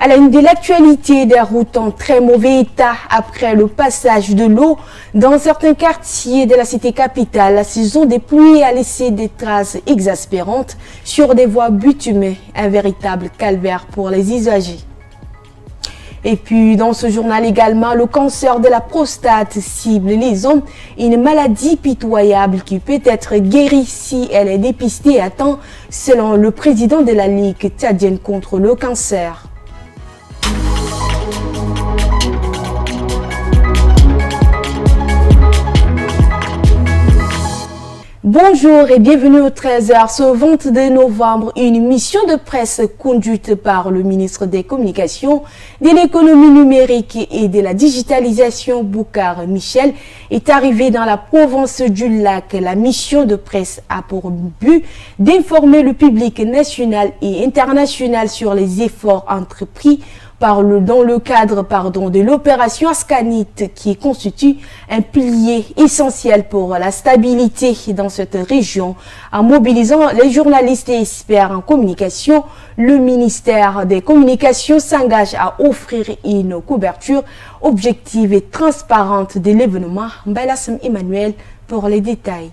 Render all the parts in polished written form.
À la une de l'actualité, des routes en très mauvais état après le passage de l'eau dans certains quartiers de la cité capitale. La saison des pluies a laissé des traces exaspérantes sur des voies bitumées, un véritable calvaire pour les usagers. Et puis, dans ce journal également, le cancer de la prostate cible les hommes, une maladie pitoyable qui peut être guérie si elle est dépistée à temps, selon le président de la Ligue tchadienne contre le cancer. Bonjour et bienvenue au 13h. Ce 22 novembre, une mission de presse conduite par le ministre des Communications, de l'économie numérique et de la digitalisation, Boucar Michel, est arrivée dans la province du Lac. La mission de presse a pour but d'informer le public national et international sur les efforts entrepris dans le cadre de l'opération Ascanit qui constitue un pilier essentiel pour la stabilité dans cette région. En mobilisant les journalistes et experts en communication, le ministère des Communications s'engage à offrir une couverture objective et transparente de l'événement. Mbalassem Emmanuel pour les détails.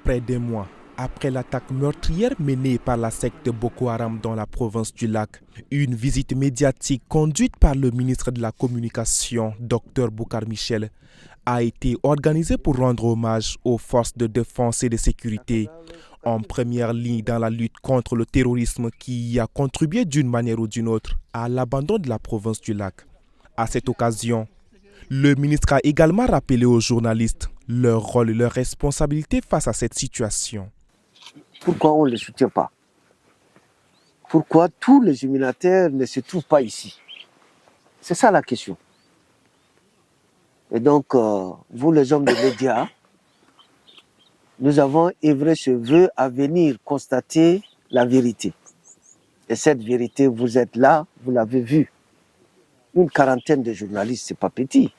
Près d'un mois après l'attaque meurtrière menée par la secte Boko Haram dans la province du Lac, une visite médiatique conduite par le ministre de la Communication, Dr Boucar Michel, a été organisée pour rendre hommage aux forces de défense et de sécurité en première ligne dans la lutte contre le terrorisme qui a contribué d'une manière ou d'une autre à l'abandon de la province du Lac. À cette occasion, le ministre a également rappelé aux journalistes leur rôle et leur responsabilité face à cette situation. Pourquoi on ne les soutient pas? Pourquoi tous les humanitaires ne se trouvent pas ici? C'est ça la question. Et donc, vous les hommes des médias, nous avons œuvré ce vœu à venir constater la vérité. Et cette vérité, vous êtes là, vous l'avez vue. Une quarantaine de journalistes, c'est pas petit.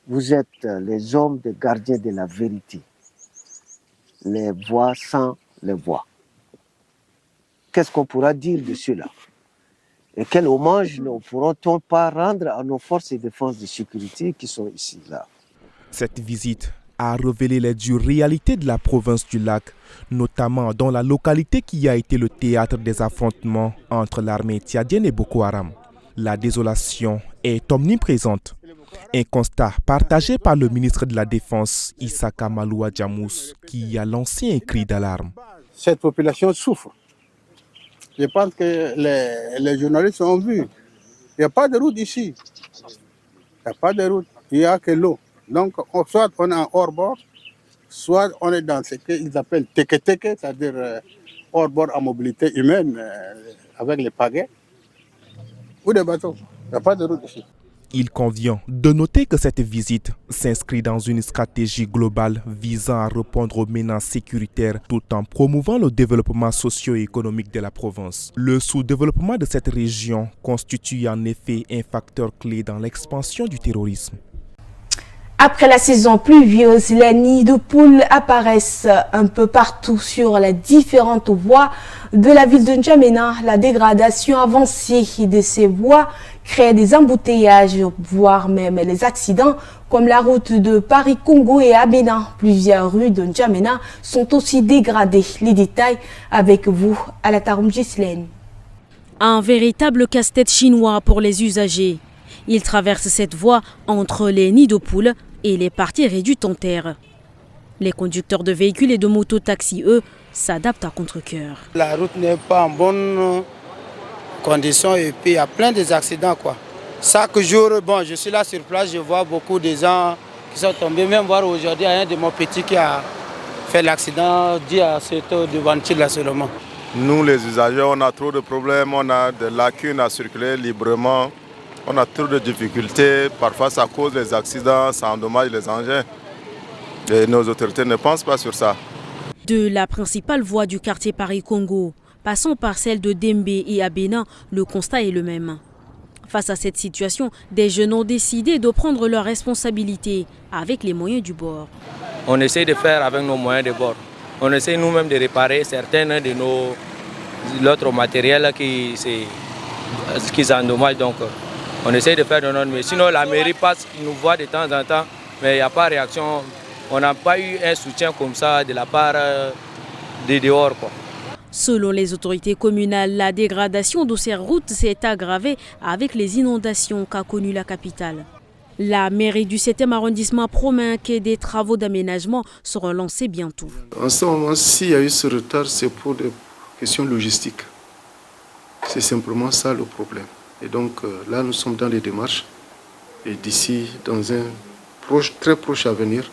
Vous êtes les hommes des gardiens de la vérité. Les voix sans les voix. Qu'est-ce qu'on pourra dire de cela? Et quel hommage ne pourrons-on pas rendre à nos forces de défense de sécurité qui sont ici, là? Cette visite a révélé les dures réalités de la province du Lac, notamment dans la localité qui a été le théâtre des affrontements entre l'armée tchadienne et Boko Haram. La désolation est omniprésente. Un constat partagé par le ministre de la Défense, Issaka Maloua Djamous, qui a lancé un cri d'alarme. Cette population souffre. Je pense que les journalistes ont vu. Il n'y a pas de route ici. Il n'y a pas de route. Il n'y a que l'eau. Donc, soit on est en hors-bord, soit on est dans ce qu'ils appellent teke-teke, c'est-à-dire hors-bord à mobilité humaine, avec les pagaies, ou des bateaux. Il n'y a pas de route ici. Il convient de noter que cette visite s'inscrit dans une stratégie globale visant à répondre aux menaces sécuritaires tout en promouvant le développement socio-économique de la province. Le sous-développement de cette région constitue en effet un facteur clé dans l'expansion du terrorisme. Après la saison pluvieuse, les nids de poules apparaissent un peu partout sur les différentes voies de la ville de N'Djamena. La dégradation avancée de ces voies crée des embouteillages, voire même les accidents, comme la route de Paris-Congo et Abénan. Plusieurs rues de N'Djamena sont aussi dégradées. Les détails avec vous, Alataroum Gislaine. Un véritable casse-tête chinois pour les usagers. Ils traversent cette voie entre les nids de poules et les parties réduites en terre. Les conducteurs de véhicules et de mototaxis, eux, s'adaptent à contre-cœur. La route n'est pas en bonne condition et puis il y a plein d'accidents, quoi. Chaque jour, je suis là sur place, je vois beaucoup de gens qui sont tombés. Même voir aujourd'hui, un de mon petit qui a fait l'accident dû à cette devanture là seulement. Nous, les usagers, on a trop de problèmes, on a des lacunes à circuler librement. On a trop de difficultés, parfois ça cause des accidents, ça endommage les engins. Et nos autorités ne pensent pas sur ça. De la principale voie du quartier Paris-Congo, passant par celle de Dembé et Abénan, le constat est le même. Face à cette situation, des jeunes ont décidé de prendre leurs responsabilités avec les moyens du bord. On essaie de faire avec nos moyens de bord. On essaie nous-mêmes de réparer certains de notre matériel qui s'est qui s'endommagent. Donc on essaie de faire de notre mieux. Sinon la mairie passe, nous voit de temps en temps, mais il n'y a pas de réaction. On n'a pas eu un soutien comme ça de la part des dehors, quoi. Selon les autorités communales, la dégradation de ces routes s'est aggravée avec les inondations qu'a connues la capitale. La mairie du 7e arrondissement promet que des travaux d'aménagement seront lancés bientôt. En ce moment, s'il y a eu ce retard, c'est pour des questions logistiques. C'est simplement ça le problème. Et donc là, nous sommes dans les démarches. Et d'ici, dans un très proche avenir,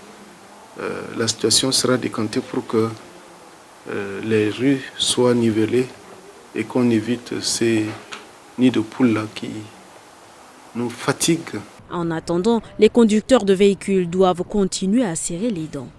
la situation sera décantée pour que les rues soient nivellées et qu'on évite ces nids de poules-là qui nous fatiguent. En attendant, les conducteurs de véhicules doivent continuer à serrer les dents.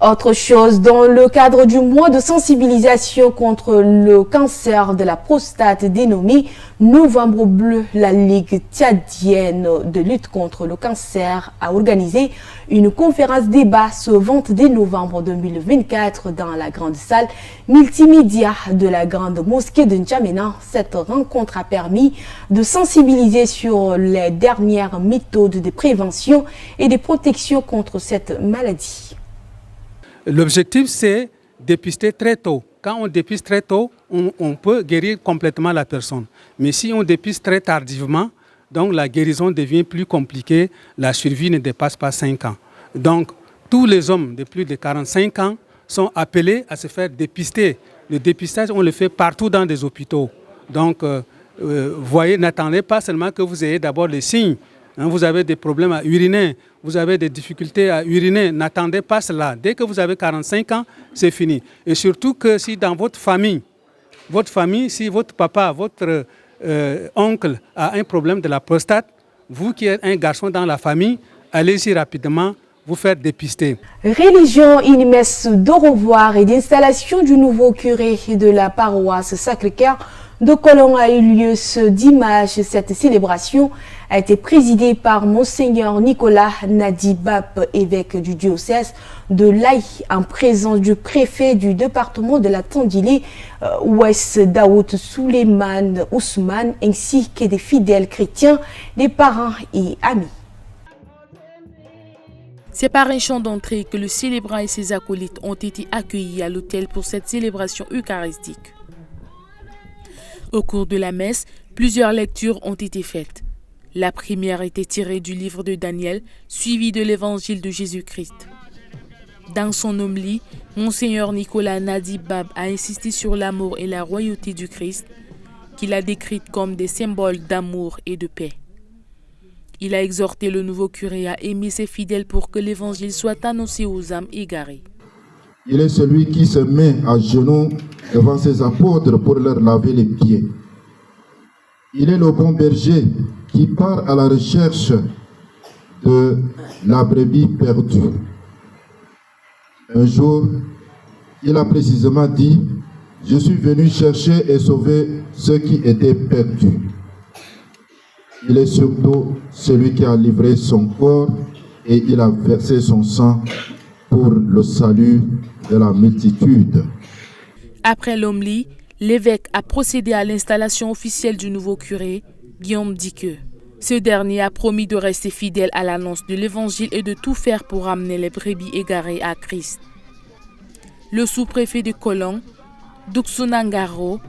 Autre chose, dans le cadre du mois de sensibilisation contre le cancer de la prostate dénommé Novembre Bleu, la Ligue tchadienne de lutte contre le cancer a organisé une conférence débat ce 22 novembre 2024 dans la grande salle multimédia de la grande mosquée de N'Djamena. Cette rencontre a permis de sensibiliser sur les dernières méthodes de prévention et de protection contre cette maladie. L'objectif, c'est dépister très tôt. Quand on dépiste très tôt, on peut guérir complètement la personne. Mais si on dépiste très tardivement, donc la guérison devient plus compliquée, la survie ne dépasse pas 5 ans. Donc, tous les hommes de plus de 45 ans sont appelés à se faire dépister. Le dépistage, on le fait partout dans des hôpitaux. Donc, voyez, n'attendez pas seulement que vous ayez d'abord les signes. Vous avez des problèmes à uriner, vous avez des difficultés à uriner, n'attendez pas cela. Dès que vous avez 45 ans, c'est fini. Et surtout que si dans votre famille, si votre papa, votre oncle a un problème de la prostate, vous qui êtes un garçon dans la famille, allez-y rapidement vous faire dépister. Religion, une messe d'au revoir et d'installation du nouveau curé de la paroisse Sacré-Cœur de Colomb a eu lieu ce dimanche. Cette célébration a été présidée par Monseigneur Nicolas Nadibab, évêque du diocèse de l'Aï, en présence du préfet du département de la Tandilé, Ouest Daoud Souleymane Ousmane, ainsi que des fidèles chrétiens, des parents et amis. C'est par un chant d'entrée que le célébrant et ses acolytes ont été accueillis à l'autel pour cette célébration eucharistique. Au cours de la messe, plusieurs lectures ont été faites. La première était tirée du livre de Daniel, suivie de l'évangile de Jésus-Christ. Dans son homélie, Monseigneur Nicolas Nadibab a insisté sur l'amour et la royauté du Christ, qu'il a décrite comme des symboles d'amour et de paix. Il a exhorté le nouveau curé à aimer ses fidèles pour que l'évangile soit annoncé aux âmes égarées. Il est celui qui se met à genoux devant ses apôtres pour leur laver les pieds. Il est le bon berger qui part à la recherche de la brebis perdue. Un jour, il a précisément dit « Je suis venu chercher et sauver ceux qui étaient perdus ». Il est surtout celui qui a livré son corps et il a versé son sang pour le salut de la multitude. Après l'homélie, l'évêque a procédé à l'installation officielle du nouveau curé, Guillaume Diqueux. Ce dernier a promis de rester fidèle à l'annonce de l'évangile et de tout faire pour amener les brebis égarées à Christ. Le sous-préfet de Colomb, Duxunangaro,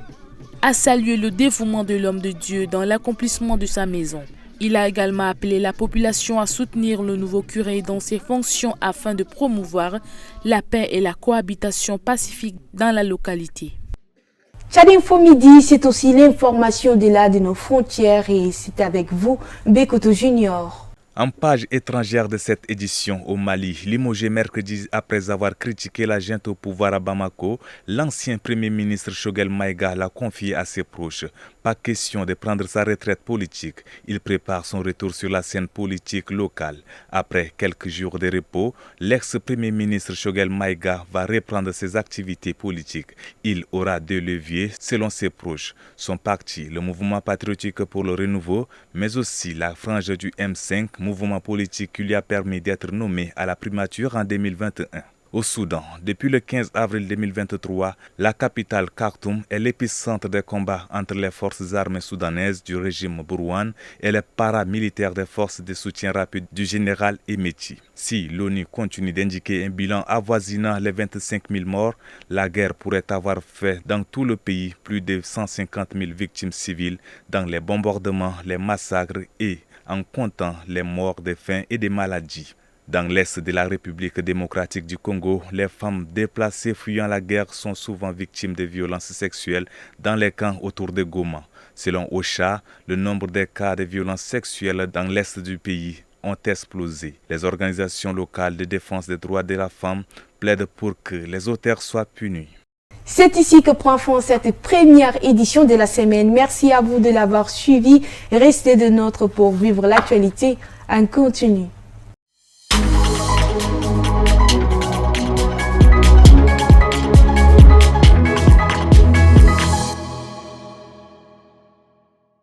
a salué le dévouement de l'homme de Dieu dans l'accomplissement de sa maison. Il a également appelé la population à soutenir le nouveau curé dans ses fonctions afin de promouvoir la paix et la cohabitation pacifique dans la localité. Tchad Info Midi, c'est aussi l'information de nos frontières et c'est avec vous, Bekoto Junior. En page étrangère de cette édition au Mali, limogé mercredi après avoir critiqué la junte au pouvoir à Bamako, l'ancien Premier ministre Choguel Maïga l'a confié à ses proches. Pas question de prendre sa retraite politique. Il prépare son retour sur la scène politique locale. Après quelques jours de repos, l'ex-Premier ministre Choguel Maïga va reprendre ses activités politiques. Il aura 2 leviers selon ses proches. Son parti, le Mouvement patriotique pour le renouveau, mais aussi la frange du M5, mouvement politique qui lui a permis d'être nommé à la primature en 2021. Au Soudan, depuis le 15 avril 2023, la capitale Khartoum est l'épicentre des combats entre les forces armées soudanaises du régime Bourouane et les paramilitaires des forces de soutien rapide du général Hemeti. Si l'ONU continue d'indiquer un bilan avoisinant les 25 000 morts, la guerre pourrait avoir fait dans tout le pays plus de 150 000 victimes civiles dans les bombardements, les massacres et en comptant les morts de faim et des maladies. Dans l'est de la République démocratique du Congo, les femmes déplacées fuyant la guerre sont souvent victimes de violences sexuelles dans les camps autour de Goma. Selon OCHA, le nombre de cas de violences sexuelles dans l'est du pays ont explosé. Les organisations locales de défense des droits de la femme plaident pour que les auteurs soient punis. C'est ici que prend fin cette première édition de la semaine. Merci à vous de l'avoir suivi. Restez de nôtres pour vivre l'actualité en continu.